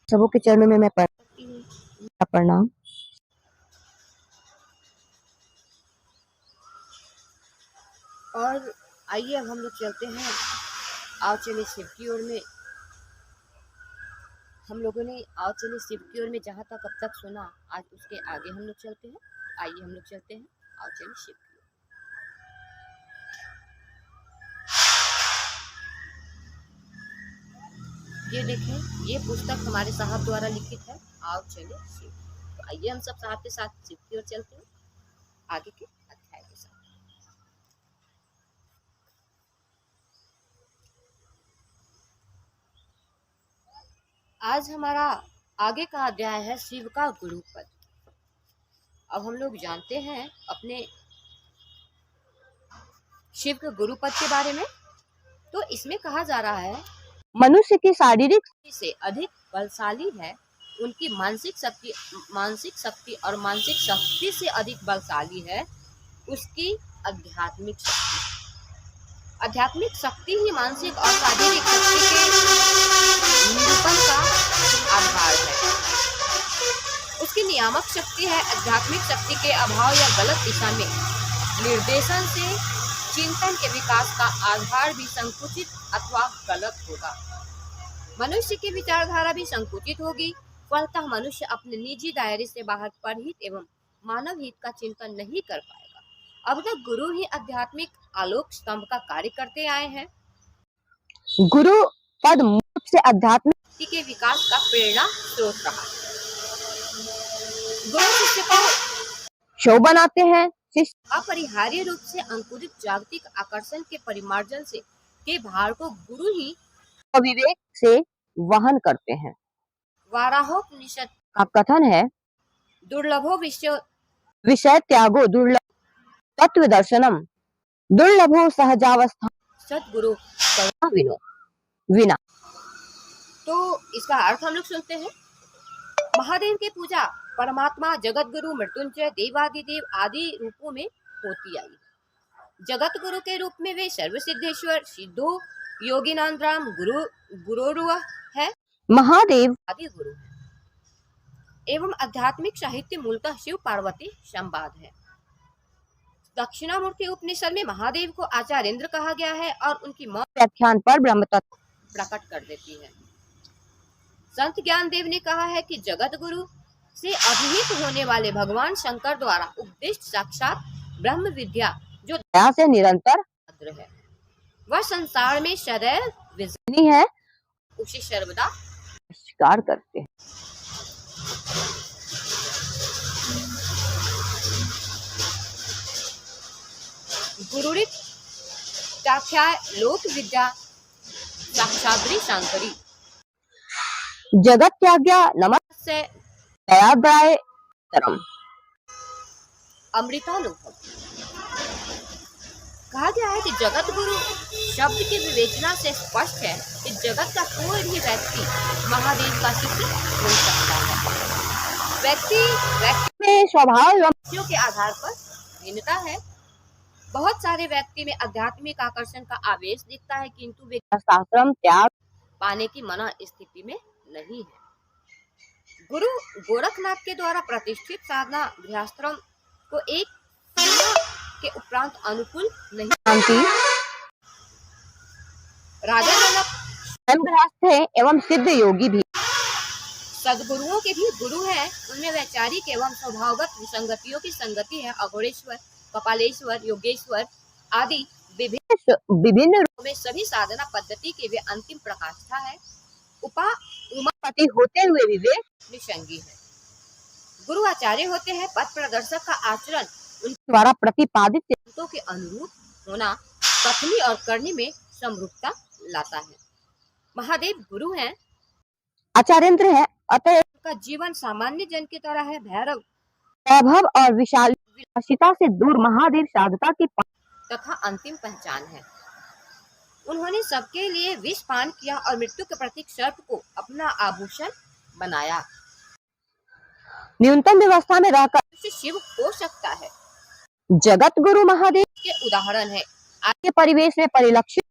सबों के चरणों में मैं प्रणाम। और आइए अब हम लोग चलते हैं, आओ चले शिव की ओर में। हम लोगों ने आओ चले शिव की ओर में जहाँ तक अब तक सुना, आज उसके आगे हम लोग चलते हैं। आइए हम लोग चलते हैं, आओ चले शिव की ओर। ये देखें, ये पुस्तक हमारे साहब द्वारा लिखित है, आओ चले शिव। तो आइए हम सब साहब के साथ शिव की ओर चलते हैं, आगे के अध्याय के साथ। आज हमारा आगे का अध्याय है शिव का गुरुपद। अब हम लोग जानते हैं अपने शिव के गुरुपद के बारे में। तो इसमें कहा जा रहा है, मनुष्य की शारीरिक से अधिक बलशाली है उनकी मानसिक शक्ति और मानसिक शक्ति से अधिक बलशाली है उसकी आध्यात्मिक शक्ति। आध्यात्मिक शक्ति ही मानसिक और शारीरिक शक्ति के निरूपण का आधार है। उसकी नियामक शक्ति है आध्यात्मिक शक्ति के अभाव या गलत दिशा में निर्देशन से चिंतन के विकास का आधार भी संकुचित अथवा गलत होगा। मनुष्य की विचारधारा भी संकुचित होगी। फलतः मनुष्य अपने निजी दायरे से बाहर परहित एवं मानव हित का चिंतन नहीं कर पाएगा। अब तक गुरु ही आध्यात्मिक आलोक स्तंभ का कार्य करते आए हैं। गुरु पद मुक्त से आध्यात्मिक के विकास का प्रेरणा स्रोत रहा। गुरु शिष्य को शो बनाते हैं। शिष्य अपरिहार्य रूप से अंकुरित जागतिक आकर्षण के परिमार्जन से के भार को गुरु ही विवेक से वहन करते हैं। वाराहोपनिषद का कथन है, दुर्लभो विषय त्यागो दुर्लभ तत्व दर्शनम दुर्लभो सहजावस्था सदगुरु विना। तो इसका अर्थ हम लोग सुनते हैं। महादेव की पूजा परमात्मा जगत गुरु मृत्युंजय देवादिदेव आदि रूपों में होती आई। जगत गुरु के रूप में वे सर्वसिद्धेश्वर सिद्धो योगिनांद्राम गुरुरुव है, महादेव आदि गुरु है एवं आध्यात्मिक साहित्य मूलतः शिव पार्वती संवाद है। दक्षिणामूर्ति उपनिषद में महादेव को आचार्येंद्र कहा गया है और उनकी मौत व्याख्यान पर ब्रह्म तत्व प्रकट कर देती है। संत ज्ञानदेव ने कहा है कि जगत गुरु से अभिहित होने वाले भगवान शंकर द्वारा उपदिष्ट साक्षात ब्रह्म विद्या जो दया से निरंतर है, वह संसार में सदैव विजयी है, उसे सर्वदा स्वीकार करते हैं। गुरुरित व्याख्या लोक विद्या साक्षाद्री शांकरी जगत त्याग्या नमस्ते दयादाय तरम अमृतानुभव। कहा गया है कि जगत गुरु शब्द की विवेचना से स्पष्ट है कि जगत का कोई भी व्यक्ति महादेव का शिष्य हो सकता है। व्यक्ति में स्वभाव के आधार पर भिन्नता है। बहुत सारे व्यक्ति में आध्यात्मिक आकर्षण का आवेश दिखता है, किंतु वे शास्त्रम त्याग पाने की मना स्थिति में नहीं है। गुरु गोरखनाथ के द्वारा प्रतिष्ठित साधना गृहस्थ्रम को एक सीमा के उपरांत अनुकूल नहीं मानती। राजा जनक स्वयं गृहस्थ है एवं सिद्ध योगी भी। सदगुरुओं के भी गुरु हैं, उनमें वैचारिक एवं स्वभावगत विसंगतियों की संगति है। अघोरेश्वर, कपालेश्वर, योगेश्वर आदि विभिन्न रूपों में सभी साधना पद्धति के वे अंतिम प्रकाष्ठा है। उमापति होते हुए भी वे निसंगी है। गुरु आचार्य होते हैं। पथ प्रदर्शक का आचरण उनके द्वारा प्रतिपादित सिद्धांतों के अनुरूप होना कथनी और करनी में समरूपता लाता है। महादेव गुरु हैं, आचार्येंद्र है, अतः उनका जीवन सामान्य जन की तरह है। भैरव वैभव और विलासिता से दूर महादेव साधुता की तथा अंतिम पहचान है। उन्होंने सबके लिए विष पान किया और मृत्यु के प्रतीक सर्प को अपना आभूषण बनाया। न्यूनतम व्यवस्था में रहकर शिव हो सकता है। जगत गुरु महादेव के उदाहरण है। आगे परिवेश में परिलक्षित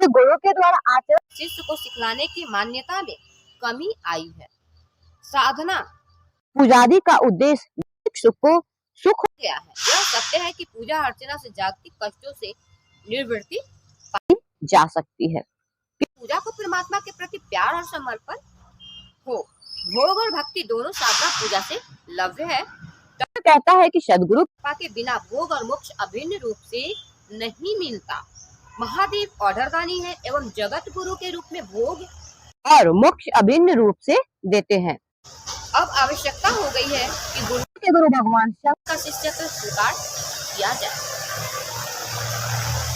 गुरु के द्वारा आचरण शिष्य को सिखलाने की मान्यता में कमी आई है। साधना पूजादि का उद्देश्य भौतिक सुख हो गया है। यह सत्य है कि पूजा अर्चना से जागतिक कष्टों से निवृत्ति जा सकती है। पूजा को परमात्मा के प्रति प्यार और समर्पण हो। भोग और भक्ति दोनों साधना पूजा से लव्य है। कहता है कि सदगुरु के बिना भोग और मोक्ष अभिन्न रूप से नहीं मिलता। महादेव ऑर्डरदानी है एवं जगत गुरु के रूप में भोग और मोक्ष अभिन्न रूप से देते हैं। अब आवश्यकता हो गई है कि गुरु भगवान का शिष्यत्व स्वीकार किया जाए,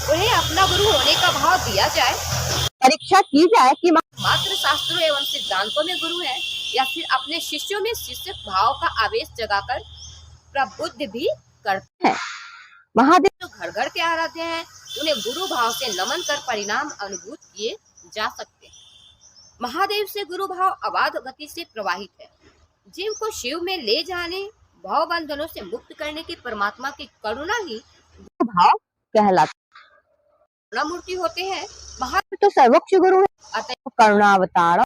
उन्हें अपना गुरु होने का भाव दिया जाए, परीक्षा की जाए कि मात्र शास्त्रों एवं सिद्धांतों में गुरु है या फिर अपने शिष्यों में शिष्य भाव का आवेश जगाकर प्रबुद्ध भी करते हैं। महादेव जो घर घर के आराध्य हैं, उन्हें गुरु भाव से नमन कर परिणाम अनुभूत किए जा सकते हैं। महादेव से गुरु भाव अबाध गति से प्रवाहित है। जीव को शिव में ले जाने, भाव बंधनों से मुक्त करने की परमात्मा की करुणा ही गुरु भाव कहलाता करुणा मूर्ति होते हैं। महादेव तो सर्वोच्च गुरु है, अतः करुणा अवतार है।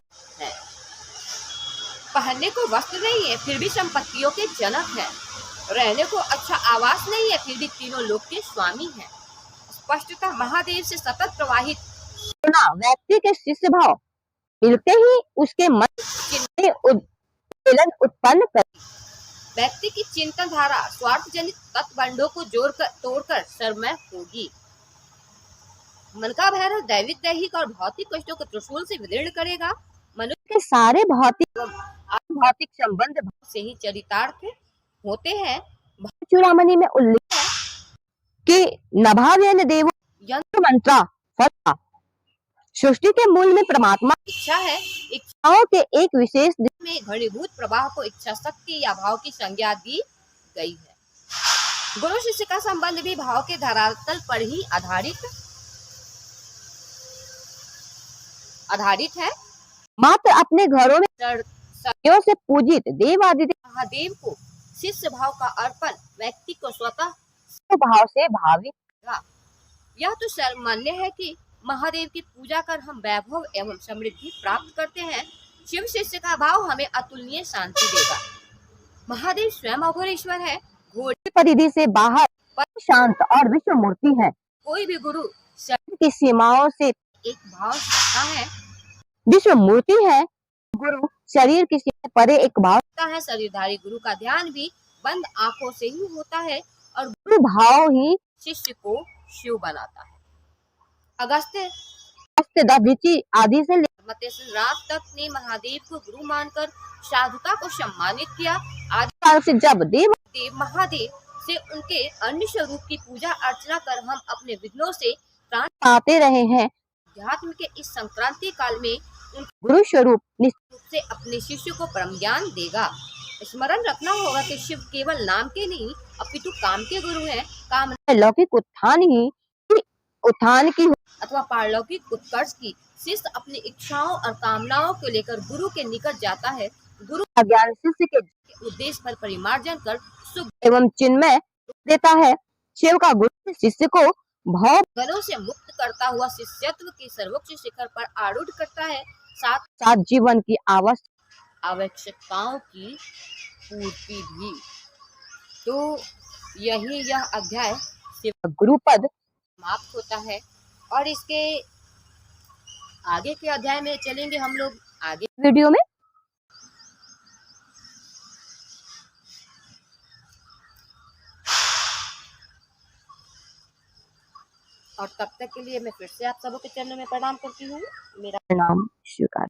पहनने को वस्त्र नहीं है फिर भी संपत्तियों के जनक है। रहने को अच्छा आवास नहीं है फिर भी तीनों लोक के स्वामी हैं। स्पष्टता महादेव से सतत प्रवाहित करुणा व्यक्ति के शिष्य भाव मिलते ही उसके मन में उद्वेलन उत्पन्न कर व्यक्ति की चिंतन धारा स्वार्थ जनित तत्बंधों को तोड़कर सरमय होगी। मन का भैरव दैविक दैहिक और भौतिक कष्टों को त्रिशूल से विदीर्ण करेगा। मनुष्य के सारे भौतिक संबंध से ही चरितार्थ होते हैं। चूड़ामणि में उल्लेख है कि नभाव्यन देव यंत्र मंत्रा फला। सृष्टि के मूल में परमात्मा इच्छा है। इच्छाओं के एक विशेष में घनीभूत प्रवाह को इच्छा शक्ति या भाव की संज्ञा दी गई है। गुरु शिष्य का संबंध भी भाव के धरातल पर ही आधारित है। मात्र अपने घरों में से पूजित देव आदि महादेव को शिष्य भाव का अर्पण व्यक्ति को स्वतः भाव से भावित। यह तो सर्वमान्य है कि महादेव की पूजा कर हम वैभव एवं समृद्धि प्राप्त करते हैं। शिव शिष्य का भाव हमें अतुलनीय शांति देगा। महादेव स्वयं अघोर ईश्वर है, घोर परिधि से बाहर शांत और विश्व मूर्ति है। कोई भी गुरु शरीर की सीमाओं से एक भाव सकता है। विश्व मूर्ति है, गुरु शरीर की सीमा परे एक भाव है। शरीरधारी गुरु का ध्यान भी बंद आंखों से ही होता है और गुरु भाव ही शिष्य को शिव बनाता है। अगस्त्य आदि से रात तक ने महादेव को गुरु मानकर साधुता को सम्मानित किया। आदि से जब देव महादेव से उनके अन्य स्वरूप की पूजा अर्चना कर हम अपने विघ्नों से त्राण पाते रहे हैं। अध्यात्म के इस संक्रांति काल में गुरु स्वरूप से अपने शिष्य को परम ज्ञान देगा। स्मरण रखना होगा कि शिव केवल नाम के नहीं अपितु काम के गुरु हैं। काम लौकिक उत्थान की अथवा पारलौकिक उत्कर्ष की। शिष्य अपनी इच्छाओं और कामनाओं को लेकर गुरु के निकट जाता है। गुरु ज्ञान शिष्य के उद्देश्य पर परिमार्जन कर सुख एवं चिन्मय देता है। शिव का गुरु शिष्य को भाव गणों से मुक्त करता हुआ शिष्यत्व के सर्वोच्च शिखर पर आरूढ़ करता है। साथ जीवन की आवश्यकताओं की पूर्ति भी। तो यह अध्याय गुरुपद समाप्त होता है और इसके आगे के अध्याय में चलेंगे हम लोग आगे वीडियो में। और तब तक के लिए मैं फिर से आप सबों के चरणों में प्रणाम करती हूँ। मेरा नाम स्वीकार।